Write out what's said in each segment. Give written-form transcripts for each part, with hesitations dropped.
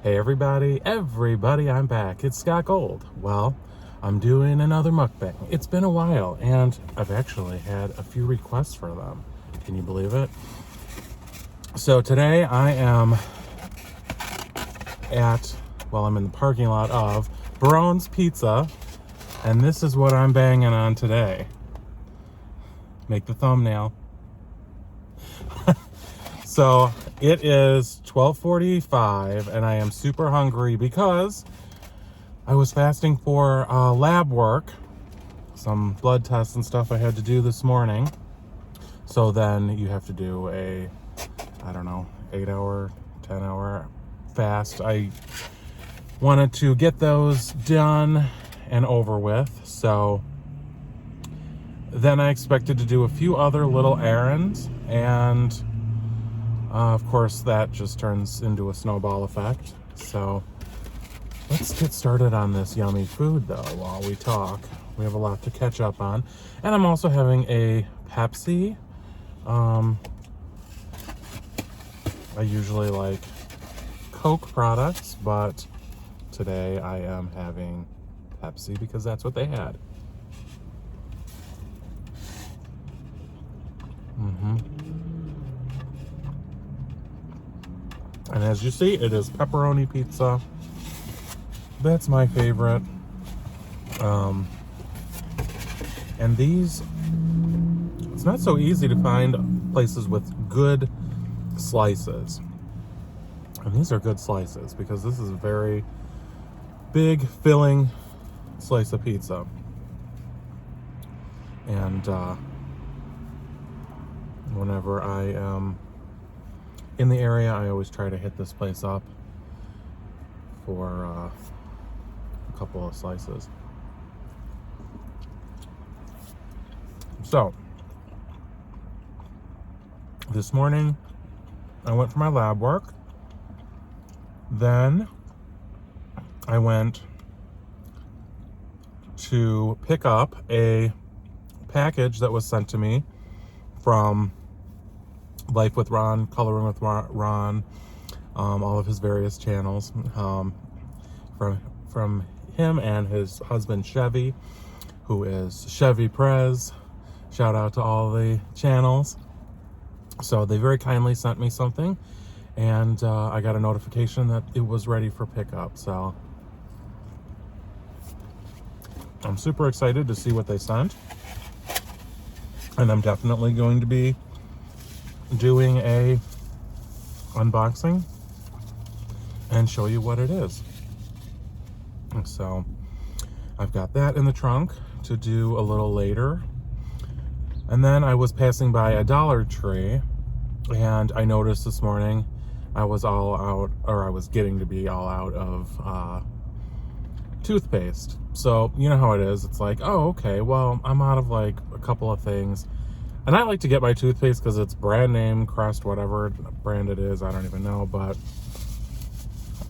Hey everybody, I'm back. It's Scott Gold. Well, I'm doing another mukbang. It's been a while, and I've actually had a few requests for them. Can you believe it? So today I am I'm in the parking lot of Barone's Pizza, and this is what I'm banging on today. Make the thumbnail. So it is 12:45 and I am super hungry because I was fasting for lab work, some blood tests and stuff I had to do this morning. So then you have to do a, 8-hour, 10-hour fast. I wanted to get those done and over with. So then I expected to do a few other little errands, and of course, that just turns into a snowball effect. So let's get started on this yummy food, though, while we talk. We have a lot to catch up on. And I'm also having a Pepsi. I usually like Coke products, but today I am having Pepsi because that's what they had. And as you see, it is pepperoni pizza. That's my favorite. And these, it's not so easy to find places with good slices. And these are good slices because this is a very big, filling slice of pizza. And whenever I am in the area, I always try to hit this place up for a couple of slices. So, this morning, I went for my lab work. Then, I went to pick up a package that was sent to me from Life with Ron, Coloring with Ron, all of his various channels, from him and his husband Chevy, who is Chevy Prez. Shout out to all the channels. So they very kindly sent me something, and I got a notification that it was ready for pickup. So I'm super excited to see what they sent, and I'm definitely going to be doing a unboxing and show you what it is. So I've got that in the trunk to do a little later. And then I was passing by a Dollar Tree, and I noticed this morning I was getting to be all out of toothpaste. So you know how it is. It's like, oh, okay, well, I'm out of like a couple of things. And I like to get my toothpaste because it's brand name, Crest, whatever brand it is, I don't even know. But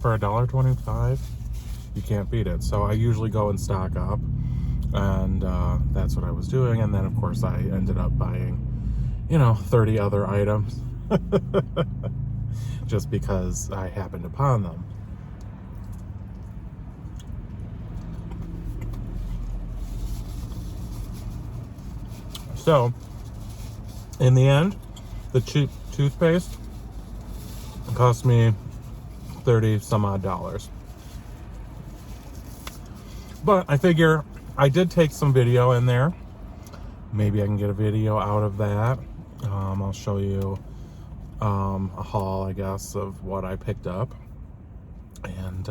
for $1.25, you can't beat it. So I usually go and stock up, and that's what I was doing. And then, of course, I ended up buying, 30 other items just because I happened upon them. So in the end, the cheap toothpaste cost me $30 some odd. But I figure I did take some video in there. Maybe I can get a video out of that. I'll show you a haul, I guess, of what I picked up. And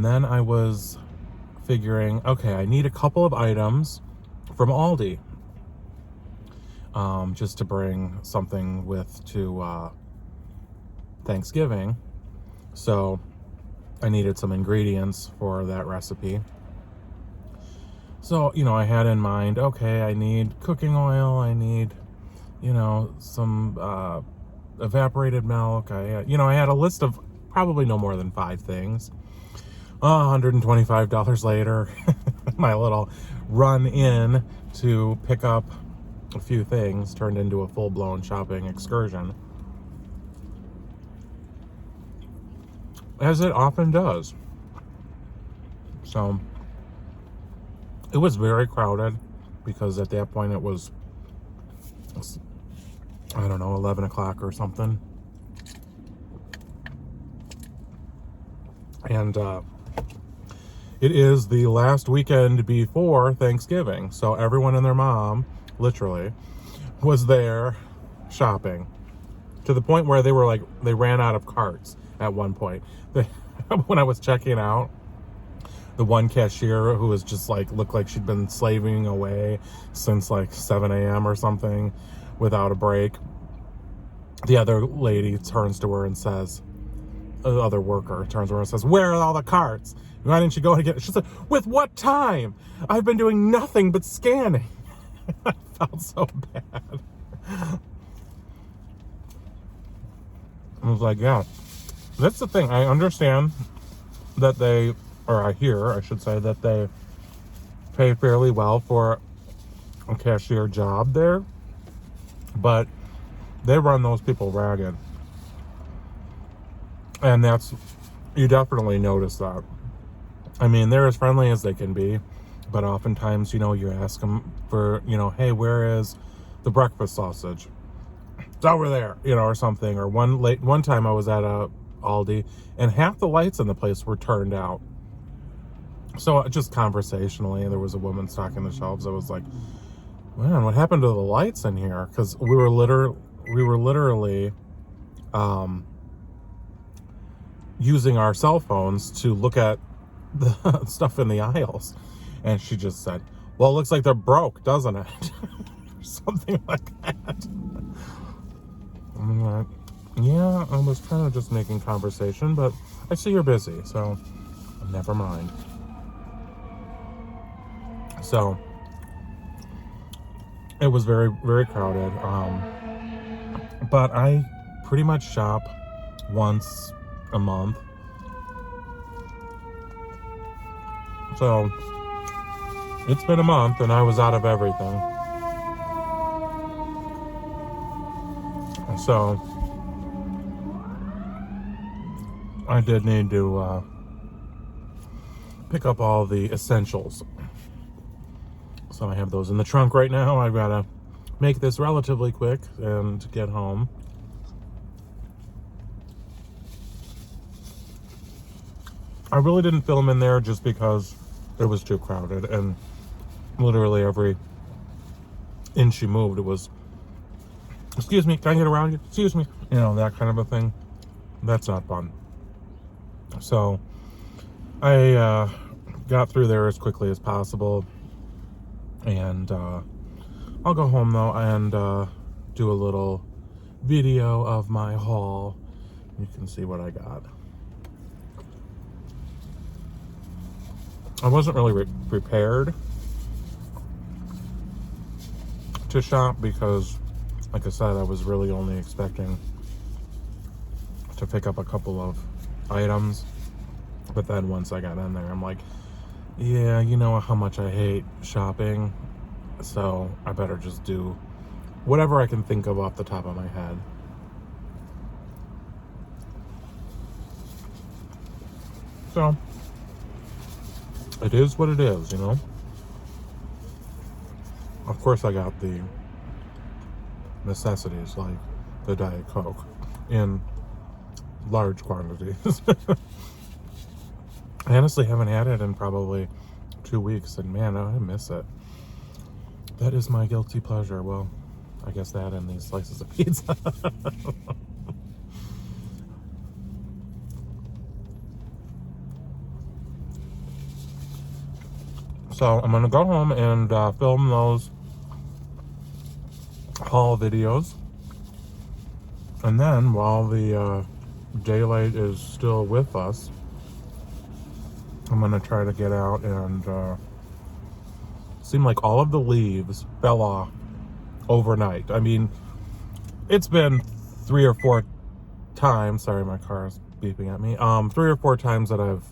then I was figuring, okay, I need a couple of items from Aldi. Just to bring something with to Thanksgiving. So I needed some ingredients for that recipe. So, I had in mind, okay, I need cooking oil, I need, some evaporated milk. I had a list of probably no more than 5 things. $125 later, my little run in to pick up a few things turned into a full-blown shopping excursion. as it often does. So it was very crowded because at that point it was, I don't know, 11 o'clock or something. And it is the last weekend before Thanksgiving. So everyone and their mom, literally, was there shopping to the point where they ran out of carts at one point. When I was checking out, the one cashier who was just looked like she'd been slaving away since 7 a.m. or something without a break. The other lady turns to her and says, the other worker turns to her and says, "Where are all the carts? Why didn't you go and get it?" She said, "With what time? I've been doing nothing but scanning." I felt so bad. I was like, yeah, that's the thing. I understand that I should say, that they pay fairly well for a cashier job there, but they run those people ragged. And you definitely notice that. I mean, they're as friendly as they can be, but oftentimes, you ask them for, "Hey, where is the breakfast sausage?" "It's over there," or something. Or one time I was at a Aldi and half the lights in the place were turned out. So just conversationally, there was a woman stocking the shelves. I was like, "Man, what happened to the lights in here?" Because we were literally using our cell phones to look at the stuff in the aisles. And she just said, "Well, it looks like they're broke, doesn't it?" Something like that. I'm like, yeah, I was kind of just making conversation, but I see you're busy, so never mind. So it was very, very crowded. But I pretty much shop once a month. So it's been a month and I was out of everything. So I did need to pick up all the essentials. So I have those in the trunk right now. I've got to make this relatively quick and get home. I really didn't film in there just because it was too crowded, and literally every inch you moved, it was, "Excuse me, can I get around you? Excuse me," that kind of a thing. That's not fun. So I got through there as quickly as possible, and I'll go home though and do a little video of my haul. You can see what I got. I wasn't really prepared to shop because, like I said, I was really only expecting to pick up a couple of items. But then once I got in there, I'm like, yeah, you know how much I hate shopping, so I better just do whatever I can think of off the top of my head. So it is what it is, Of course, I got the necessities like the Diet Coke in large quantities. I honestly haven't had it in probably 2 weeks, and man, I miss it. That is my guilty pleasure. Well, I guess that and these slices of pizza. So I'm gonna go home and film those haul videos, and then while the daylight is still with us, I'm gonna try to get out and seemed like all of the leaves fell off overnight. I mean, it's been 3 or 4 times. Sorry, my car is beeping at me. 3 or 4 times that I've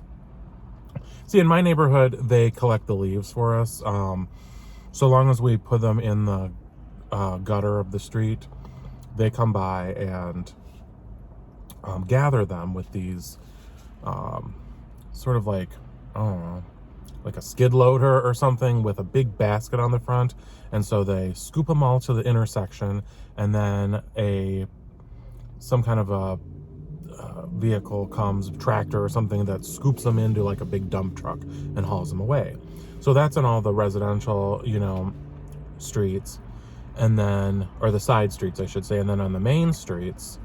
see in my neighborhood, they collect the leaves for us. So long as we put them in the gutter of the street, they come by and gather them with these sort of like, I don't know, like a skid loader or something with a big basket on the front. And so they scoop them all to the intersection, and then some kind of a vehicle comes, tractor or something, that scoops them into like a big dump truck and hauls them away. So that's in all the residential, streets, and then, or the side streets, I should say. And then on the main streets,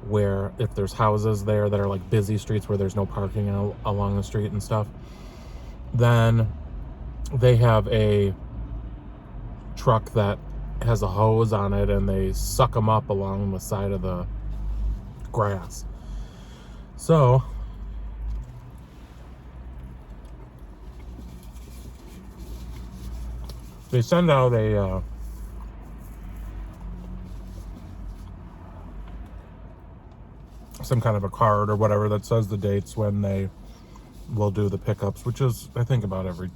where if there's houses there that are like busy streets where there's no parking along the street and stuff, then they have a truck that has a hose on it, and they suck them up along the side of the grass. So they send out some kind of a card or whatever that says the dates when they will do the pickups, which is, I think, about every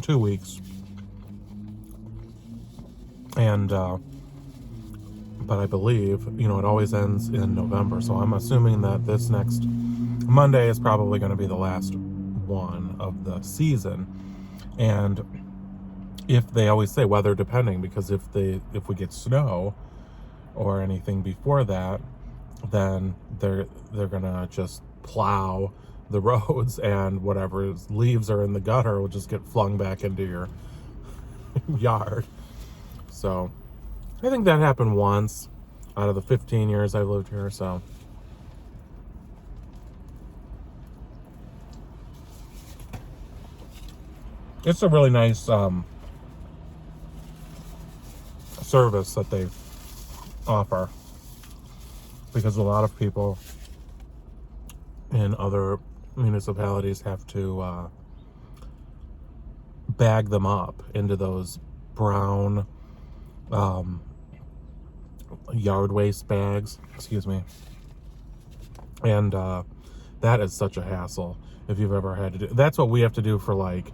2 weeks. And but I believe, it always ends in November. So I'm assuming that this next Monday is probably going to be the last one of the season. And if they always say weather depending, because if we get snow or anything before that, then they're gonna just plow the roads, and whatever leaves are in the gutter will just get flung back into your yard. So I think that happened once out of the 15 years I've lived here. So it's a really nice service that they offer, because a lot of people in other municipalities have to bag them up into those brown yard waste bags, excuse me. And that is such a hassle if you've ever had to do. That's what we have to do for, like,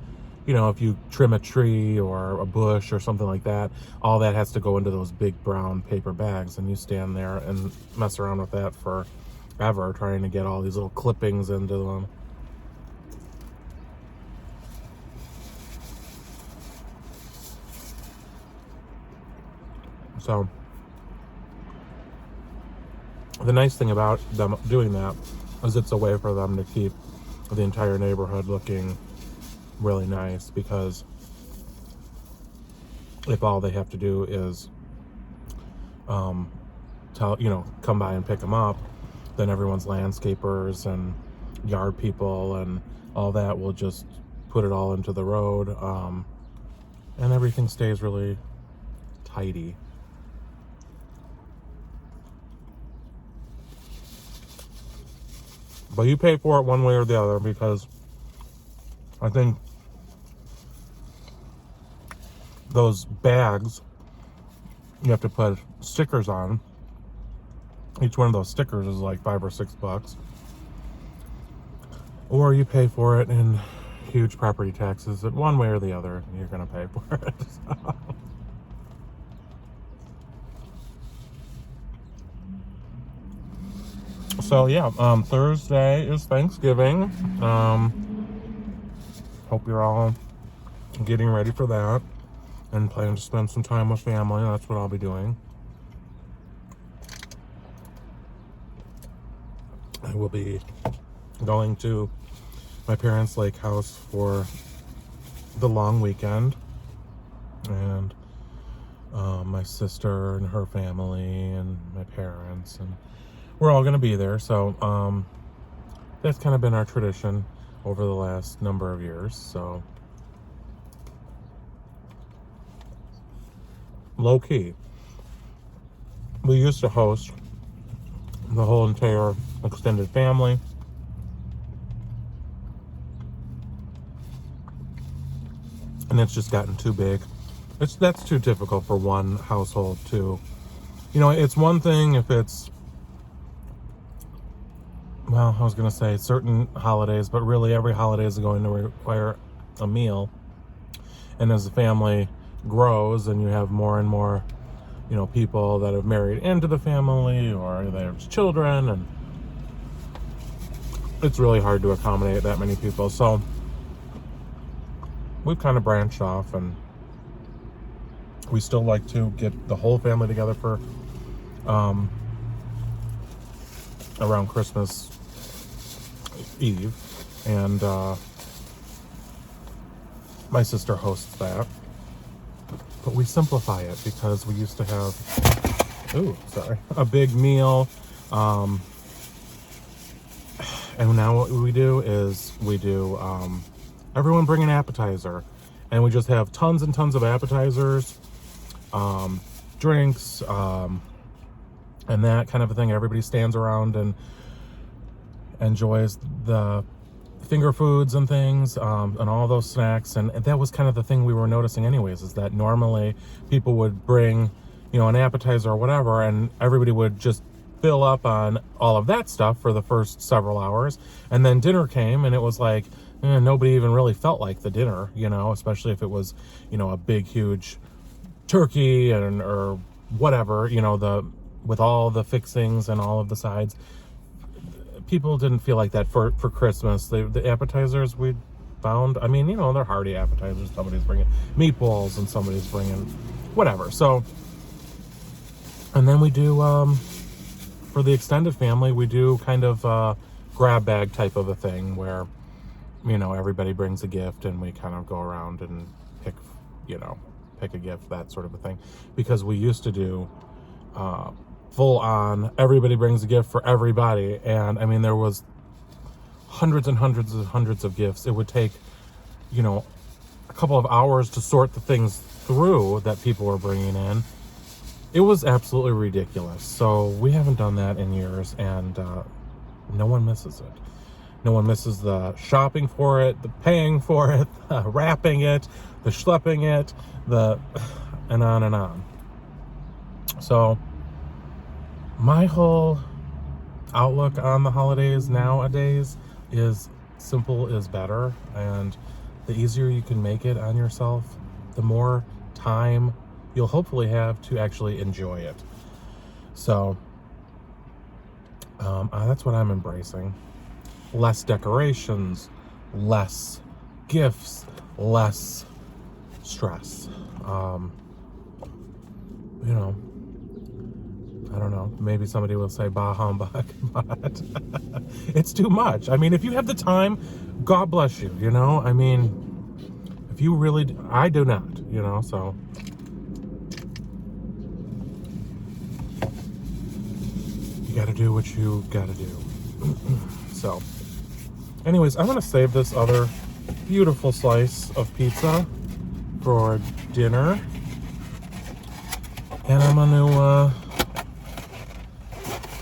if you trim a tree or a bush or something like that, all that has to go into those big brown paper bags, and you stand there and mess around with that forever trying to get all these little clippings into them. So the nice thing about them doing that is it's a way for them to keep the entire neighborhood looking really nice, because if all they have to do is come by and pick them up, then everyone's landscapers and yard people and all that will just put it all into the road, and everything stays really tidy. But you pay for it one way or the other, because I think those bags, you have to put stickers on. Each one of those stickers is like $5 or $6. Or you pay for it in huge property taxes. But one way or the other, you're going to pay for it. So yeah, Thursday is Thanksgiving. Hope you're all getting ready for that and plan to spend some time with family. That's what I'll be doing. I will be going to my parents' lake house for the long weekend, and my sister and her family and my parents, and we're all going to be there. So that's kind of been our tradition over the last number of years. So low key, we used to host the whole entire extended family, and it's just gotten too big. That's too difficult for one household to, it's one thing if it's, well, I was going to say certain holidays, but really every holiday is going to require a meal. And as the family grows and you have more and more, people that have married into the family, or there's children, and it's really hard to accommodate that many people. So we've kind of branched off, and we still like to get the whole family together for around Christmas Eve, and my sister hosts that. But we simplify it because we used to have, a big meal. And now what we do is everyone bring an appetizer, and we just have tons and tons of appetizers, drinks, and that kind of a thing. Everybody stands around and enjoys the finger foods and things, and all those snacks. And that was kind of the thing we were noticing anyways, is that normally people would bring, an appetizer or whatever, and everybody would just fill up on all of that stuff for the first several hours. And then dinner came, and it was like, nobody even really felt like the dinner, especially if it was, a big, huge turkey or whatever, with all the fixings and all of the sides. People didn't feel like that for Christmas. The appetizers we found, they're hearty appetizers. Somebody's bringing meatballs and somebody's bringing whatever. So, and then we do, for the extended family, we do kind of a grab bag type of a thing where, everybody brings a gift, and we kind of go around and pick a gift, that sort of a thing. Because we used to do full on, everybody brings a gift for everybody. And there was hundreds and hundreds and hundreds of gifts. It would take, a couple of hours to sort the things through that people were bringing in. It was absolutely ridiculous. So we haven't done that in years, and no one misses it. No one misses the shopping for it, the paying for it, the wrapping it, the schlepping it, and on and on. So my whole outlook on the holidays nowadays is simple is better, and the easier you can make it on yourself, the more time you'll hopefully have to actually enjoy it. So that's what I'm embracing. Less decorations, less gifts, less stress. I don't know, maybe somebody will say bah humbug, but it's too much. If you have the time, God bless you, if you really, I do not, so. You gotta do what you gotta do. So, anyways, I'm gonna save this other beautiful slice of pizza for dinner. And I'm gonna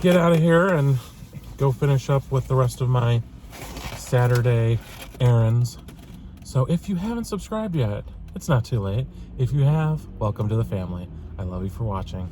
get out of here and go finish up with the rest of my Saturday errands. So if you haven't subscribed yet, it's not too late. If you have, welcome to the family. I love you for watching.